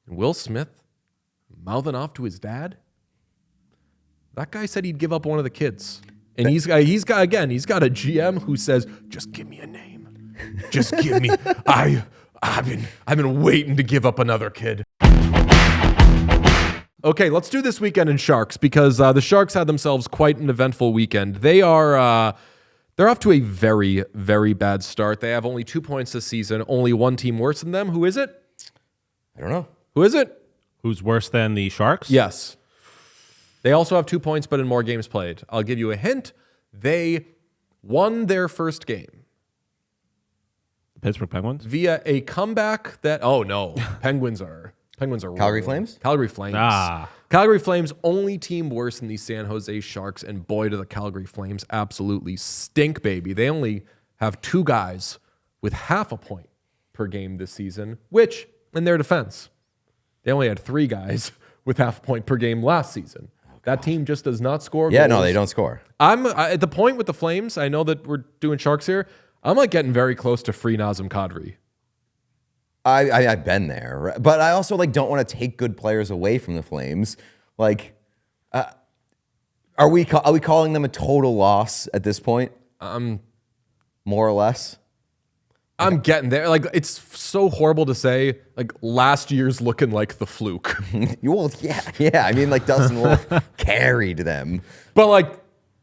And Will Smith mouthing off to his dad. That guy said he'd give up one of the kids. And he's got a GM who says, just give me a name. Just give me. I've been waiting to give up another kid. Okay, let's do this weekend in Sharks because the Sharks had themselves quite an eventful weekend. They're off to a very, very bad start. They have only 2 points this season. Only one team worse than them. Who is it? I don't know. Who is it? Who's worse than the Sharks? Yes. They also have 2 points, but in more games played. I'll give you a hint. They won their first game. The Pittsburgh Penguins? Via a comeback that... Oh, no. Penguins are Calgary Flames? Calgary Flames. Calgary Flames, only team worse than the San Jose Sharks, and boy, do the Calgary Flames absolutely stink, baby. They only have 2 guys with half a point per game this season, which, in their defense, they only had 3 guys with half a point per game last season. That team just does not score Yeah, goals. no, they don't score. I'm at the point with the Flames. I know that we're doing Sharks here. I'm like getting very close to free Nazem Kadri. I've been there, but I also don't want to take good players away from the Flames. Are we calling them a total loss at this point? More or less. I'm getting there. It's so horrible to say. Last year's looking like the fluke. Well, yeah. I mean, Dustin Wolf carried them, but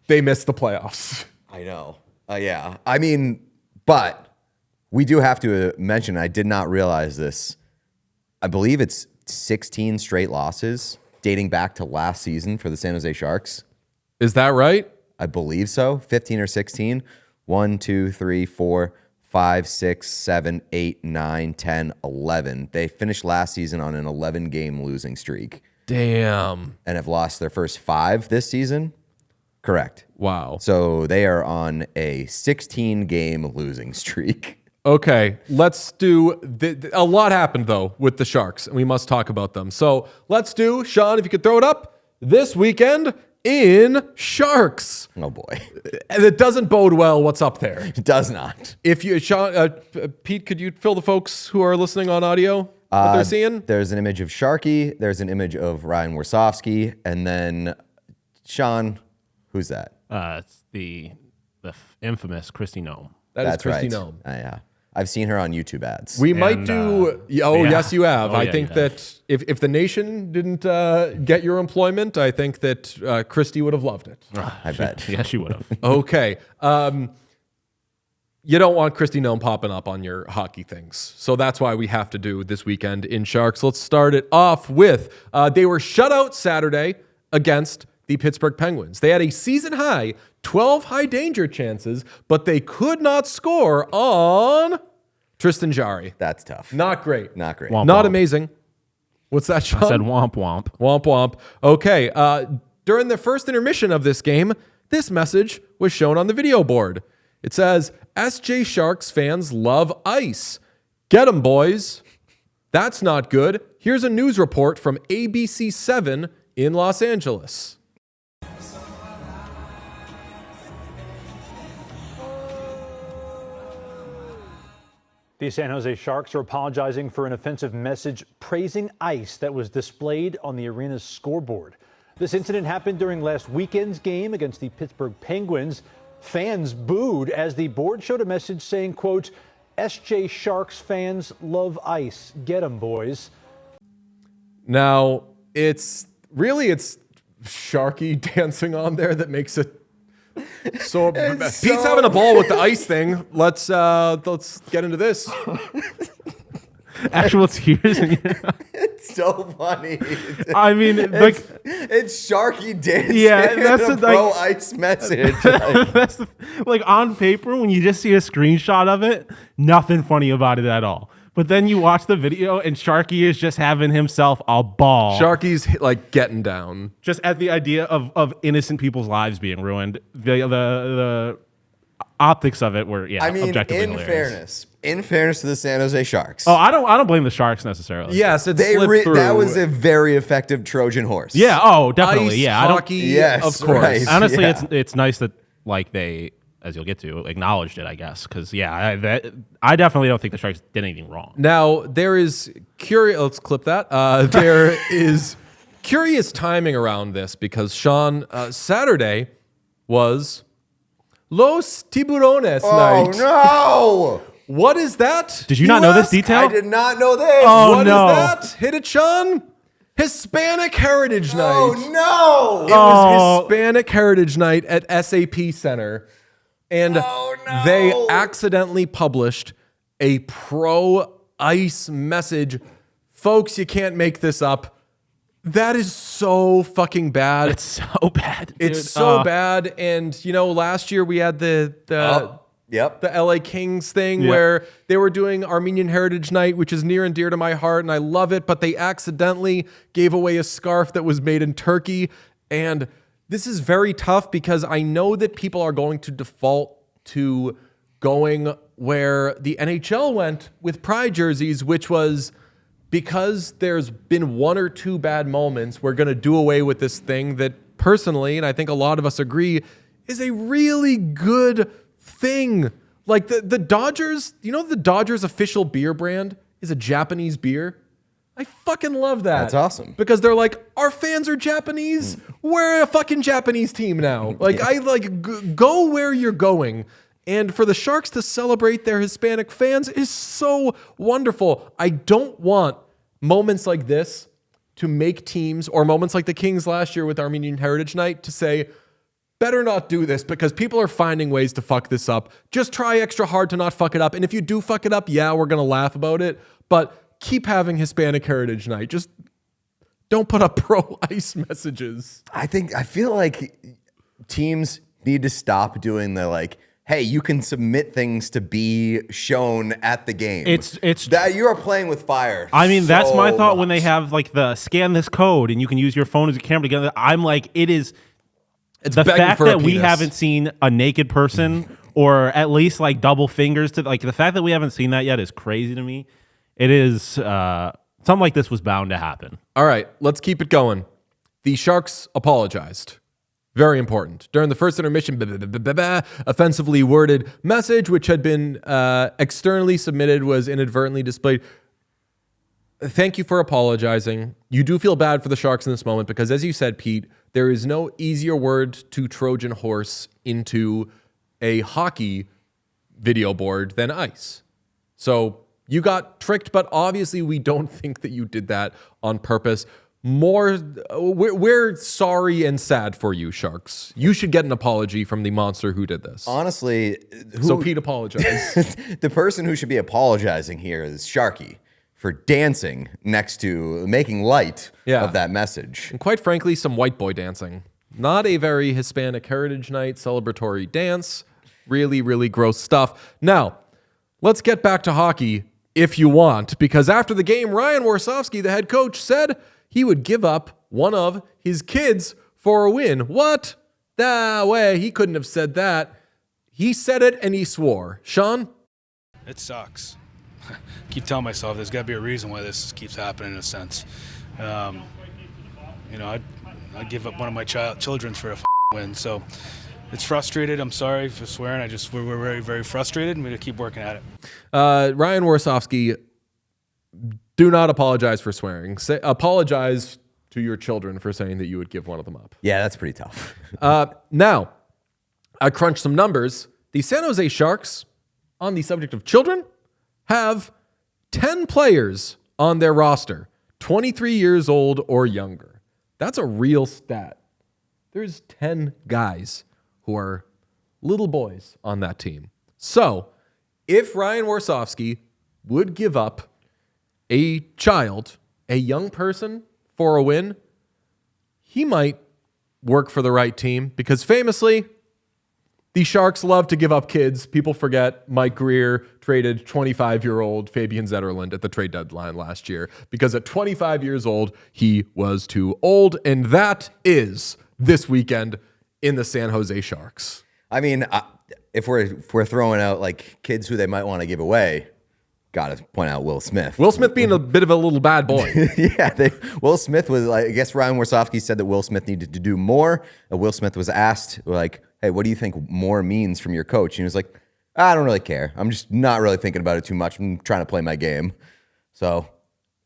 they missed the playoffs. I know. Yeah. I mean, but we do have to mention. I did not realize this. I believe it's 16 straight losses dating back to last season for the San Jose Sharks. Is that right? I believe so. 15 or 16. 1, 2, 3, 4. 5, 6, 7, 8, 9, 10, 11. They finished last season on an 11-game losing streak. Damn. And have lost their first 5 this season. Correct. Wow. So they are on a 16-game losing streak. Okay, let's do... a lot happened, though, with the Sharks, and we must talk about them. So let's do, Sean, if you could throw it up, this weekend in Sharks. Oh, boy. And it doesn't bode well what's up there. It does not. If you, Sean, Pete, could you fill the folks who are listening on audio what they're seeing? There's an image of Sharky. There's an image of Ryan Warsofsky. And then, Sean, who's that? It's the infamous Christy Nome. That's Christy right. Nome. Yeah. I've seen her on YouTube ads. We might do... yes, you have. I think you have. that if the nation didn't get your employment, I think that Christy would have loved it. I bet. Yeah, she would have. Okay. You don't want Christy Nome popping up on your hockey things. So that's why we have to do this weekend in Sharks. Let's start it off with they were shut out Saturday against the Pittsburgh Penguins. They had a season-high 12 high-danger chances, but they could not score on Tristan Jarry. That's tough. Not great. Not great. Womp Not womp. amazing. What's that, Sean? I said womp womp. Womp womp. Okay. During the first intermission of this game, this message was shown on the video board. It says, SJ Sharks fans love ice. Get 'em, boys. That's not good. Here's a news report from ABC 7 in Los Angeles. The San Jose Sharks are apologizing for an offensive message praising ice that was displayed on the arena's scoreboard. This incident happened during last weekend's game against the Pittsburgh Penguins. Fans booed as the board showed a message saying, quote, SJ Sharks fans love ice. Get 'em, boys. Now, it's Sharky dancing on there that makes it so Pete's having a ball with the ice thing. Let's get into this. Actual tears. It's so funny. I mean, it's Sharky dancing. Yeah, that's a pro ice message. that's on paper when you just see a screenshot of it, nothing funny about it at all. But then you watch the video and Sharky is just having himself a ball. Sharky's getting down. Just at the idea of innocent people's lives being ruined. The optics of it were, I mean, objectively in hilarious. fairness to the San Jose Sharks. Oh, I don't blame the Sharks necessarily. Yes, it slipped through. That was a very effective Trojan horse. Yeah. Oh, definitely. Ice yeah. hockey, Yes, of course. right. Honestly, Yeah. it's nice that they as you'll get to, acknowledged it, I guess. Because, I definitely don't think the Sharks did anything wrong. Now, there is curious... Let's clip that. There is curious timing around this because, Sean, Saturday was Los Tiburones night. Oh, no! What is that? Did you not know this detail? I did not know this. Oh, What is no. that? Hit it, Sean. Hispanic Heritage Night. Oh, It no! was Hispanic Heritage Night at SAP Center. And Oh, no. they accidentally published a pro-ICE message. Folks, you can't make this up. That is so fucking bad. It's so bad. It's dude. so bad. And, last year we had the Yep. LA Kings thing Yep. where they were doing Armenian Heritage Night, which is near and dear to my heart, and I love it, but they accidentally gave away a scarf that was made in Turkey. And this is very tough because I know that people are going to default to going where the NHL went with pride jerseys, which was because there's been one or two bad moments, we're going to do away with this thing that personally, and I think a lot of us agree, is a really good thing. Like the Dodgers, the Dodgers official beer brand is a Japanese beer. I fucking love that. That's awesome. Because they're like, our fans are Japanese. We're a fucking Japanese team now. Like, go where you're going. And for the Sharks to celebrate their Hispanic fans is so wonderful. I don't want moments like this to make teams, or moments like the Kings last year with Armenian Heritage Night, to say, better not do this because people are finding ways to fuck this up. Just try extra hard to not fuck it up. And if you do fuck it up, we're going to laugh about it. But keep having Hispanic Heritage Night. Just don't put up pro-ICE messages. I feel like teams need to stop doing the hey, you can submit things to be shown at the game. It's that you are playing with fire. I mean, that's my so thought when they much. have the scan this code and you can use your phone as a camera together. I'm like, it is the begging fact for a that we penis. haven't seen a naked person or at least double fingers to the fact that we haven't seen that yet is crazy to me. It is something like this was bound to happen. All right, let's keep it going. The Sharks apologized. Very important. During the first intermission, offensively worded message, which had been externally submitted, was inadvertently displayed. Thank you for apologizing. You do feel bad for the Sharks in this moment because, as you said, Pete, there is no easier word to Trojan horse into a hockey video board than ice. So you got tricked, but obviously we don't think that you did that on purpose. We're sorry and sad for you, Sharks. You should get an apology from the monster who did this. Honestly, So Pete apologized. the person who should be apologizing here is Sharky for dancing next to making light of that message. And quite frankly, some white boy dancing. Not a very Hispanic Heritage Night celebratory dance. Really, really gross stuff. Now, let's get back to hockey if you want, because after the game, Ryan Warsofsky, the head coach, said he would give up one of his kids for a win. What? Nah, way. He couldn't have said that. He said it and he swore. Sean? It sucks. Keep telling myself there's got to be a reason why this keeps happening in a sense. I'd give up one of my children for a win. So it's frustrated. I'm sorry for swearing. We're very, very frustrated, and we're going to keep working at it. Ryan Warsofsky, do not apologize for swearing. Apologize to your children for saying that you would give one of them up. Yeah, that's pretty tough. Now, I crunched some numbers. The San Jose Sharks, on the subject of children, have 10 players on their roster, 23 years old or younger. That's a real stat. There's 10 guys who are little boys on that team. So, if Ryan Warsofsky would give up a child, a young person, for a win, he might work for the right team because famously, the Sharks love to give up kids. People forget Mike Greer traded 25-year-old Fabian Zetterlund at the trade deadline last year because at 25 years old, he was too old. And that is this weekend in the San Jose Sharks. I mean, if we're throwing out kids who they might want to give away, gotta point out Will Smith. Will Smith being a bit of a little bad boy. Yeah, Will Smith was I guess Ryan Warsofsky said that Will Smith needed to do more. Will Smith was asked hey, hey, what do you think more means from your coach? And he was like, I don't really care. I'm just not really thinking about it too much. I'm trying to play my game. So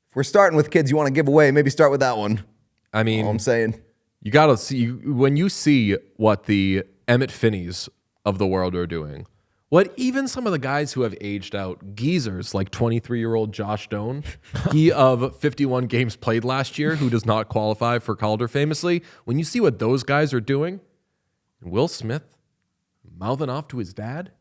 if we're starting with kids you want to give away, maybe start with that one. I mean, All I'm saying. you got to see, when you see what the Emmett Finneys of the world are doing, what even some of the guys who have aged out, geezers like 23-year-old Josh Doan, he of 51 games played last year, who does not qualify for Calder famously, when you see what those guys are doing, and Will Smith mouthing off to his dad,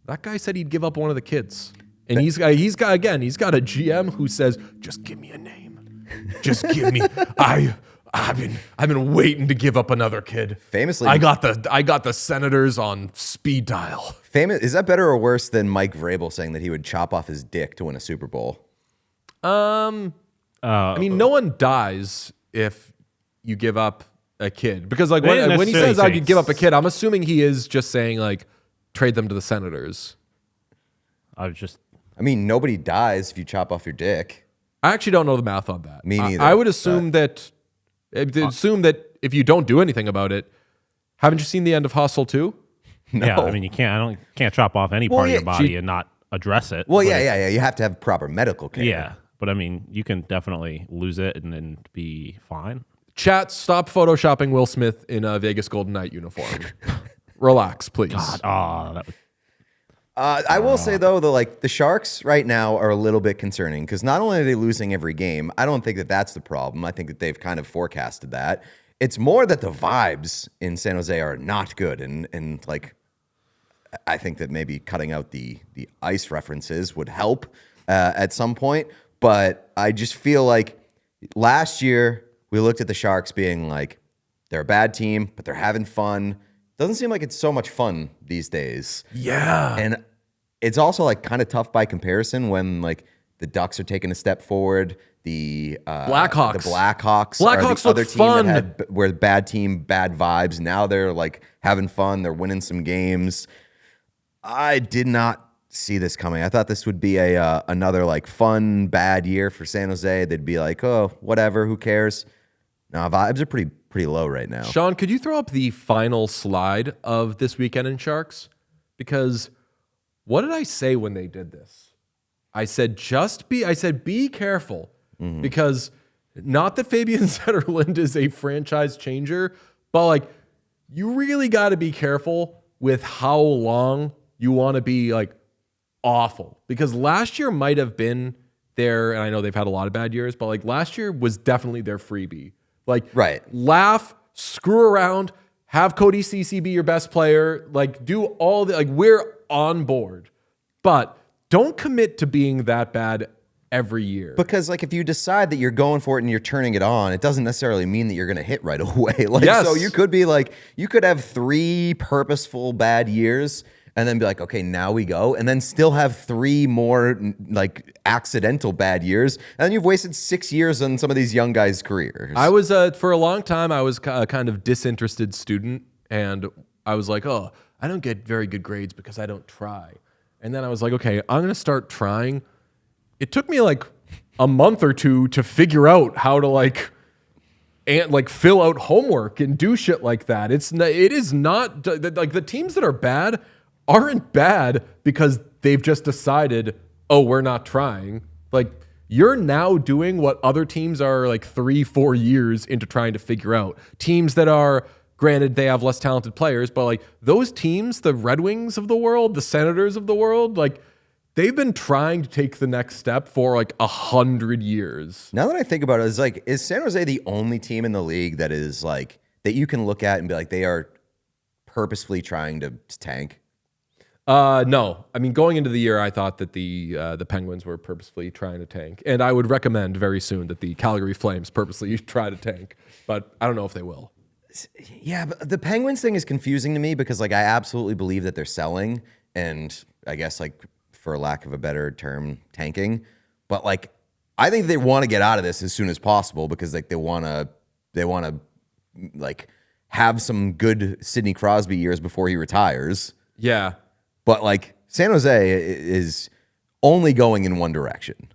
that guy said he'd give up one of the kids. And he's got a GM who says, just give me a name. Just give me, I've been waiting to give up another kid. Famously, I got the Senators on speed dial. Is that better or worse than Mike Vrabel saying that he would chop off his dick to win a Super Bowl? I mean, no one dies if you give up a kid, because like when he says I could give up a kid, I'm assuming he is just saying like trade them to the Senators. I mean, nobody dies if you chop off your dick. I actually don't know the math on that. Me neither. I would assume that if you don't do anything about it, haven't you seen the end of Hustle 2? No. Yeah, I mean, you can't chop off any part of your body and not address it. Well, yeah. You have to have proper medical care. Yeah, but I mean, you can definitely lose it and then be fine. Chat, stop photoshopping Will Smith in a Vegas Golden Knight uniform. Relax, please. God, I will say though, the Sharks right now are a little bit concerning because not only are they losing every game, I don't think that that's the problem. I think that they've kind of forecasted that. It's more that the vibes in San Jose are not good, and like I think that maybe cutting out the ice references would help at some point. But I just feel like last year we looked at the Sharks being like they're a bad team, but they're having fun. Doesn't seem like it's so much fun these days. Yeah. And it's also like kind of tough by comparison when like the Ducks are taking a step forward. The Blackhawks. The Blackhawks are the look other team fun. that were bad team, bad vibes. Now they're like having fun. They're winning some games. I did not see this coming. I thought this would be another like fun, bad year for San Jose. They'd be like, oh, whatever, who cares? No, vibes are pretty low right now. Sean, could you throw up the final slide of this weekend in Sharks? Because what did I say when they did this? I said be careful, because not that Fabian Zetterlund is a franchise changer, but like you really got to be careful with how long you want to be like awful, because last year might have been their, and I know they've had a lot of bad years, but like last year was definitely their freebie. Like, right. Laugh, screw around, have Cody Ceci be your best player, like do all the, like we're on board, but don't commit to being that bad every year. Because like if you decide that you're going for it and you're turning it on, it doesn't necessarily mean that you're going to hit right away. Like, yes. So you could be like, you could have 3 purposeful bad years and then be like, okay, now we go. And then still have 3 more like accidental bad years. And then you've wasted 6 years on some of these young guys' careers. I was, for a long time, I was a kind of disinterested student. And I was like, oh, I don't get very good grades because I don't try. And then I was like, okay, I'm going to start trying. It took me like a month or 2 to figure out how to like fill out homework and do shit like that. It is not like the teams that are bad aren't bad because they've just decided, oh, we're not trying. Like you're now doing what other teams are like 3-4 years into trying to figure out. Teams that are, granted, they have less talented players, but like those teams, the Red Wings of the world, the Senators of the world, like they've been trying to take the next step for like 100 years. Now that I think about it, it's like, is San Jose the only team in the league that is like, that you can look at and be like, they are purposefully trying to tank? No. I mean, going into the year, I thought that the Penguins were purposefully trying to tank. And I would recommend very soon that the Calgary Flames purposely try to tank. But I don't know if they will. Yeah, but the Penguins thing is confusing to me because like I absolutely believe that they're selling and I guess like for lack of a better term, tanking. But like I think they want to get out of this as soon as possible because like they want to like have some good Sidney Crosby years before he retires. Yeah. But like San Jose is only going in one direction.